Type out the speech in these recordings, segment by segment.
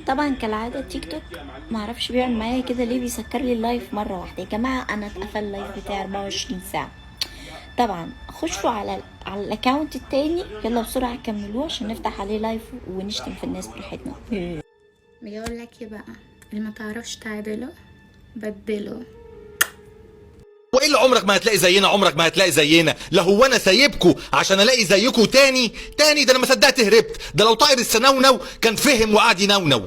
طبعا كالعادة تيك توك معرفش بيعمل معايا كده ليه، بيسكر لي اللايف مرة واحدة. يا جماعة انا اتقفل اللايف بتاعي 24 ساعة. طبعا خشوا على الاكونت التاني، يلا بسرعة كملوه عشان نفتح عليه لايف ونشتم في الناس براحتنا. بيقول لك ايه بقى؟ اللي ما تعرفش تعدله بدله. والا عمرك ما هتلاقي زينا، عمرك ما هتلاقي زينا. لا هو انا سايبكوا عشان الاقي زيكوا تاني؟ ده انا ما صدقت هربت. ده لو طائر السنونو كان فهم وقعد ينونو.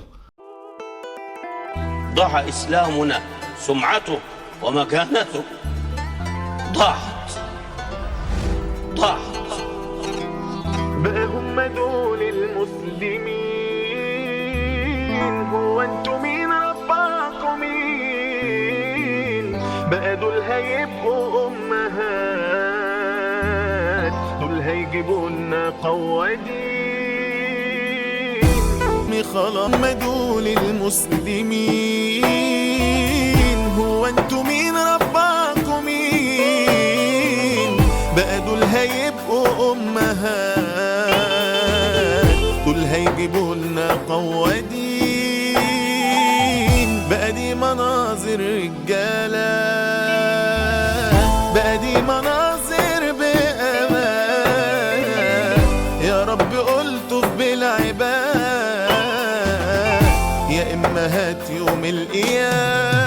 ضاع إسلامنا، سمعته ومكانته ضاعت. بقى هم دول المسلمين؟ هو انتوا مين رباكم مين؟ بقى دول هيبقوا امهات، دول هيجيبوا لنا قوادين. خلاص هم دول المسلمين؟ هو انتوا مين رباكم مين؟ بقى دول هيبقوا امهات، دول هيجيبوا لنا قوادين. بقى دي مناظر رجاله، بقى دي مناظر بامان. يا رب قلته بالعباد، يا امهات يوم القيامه.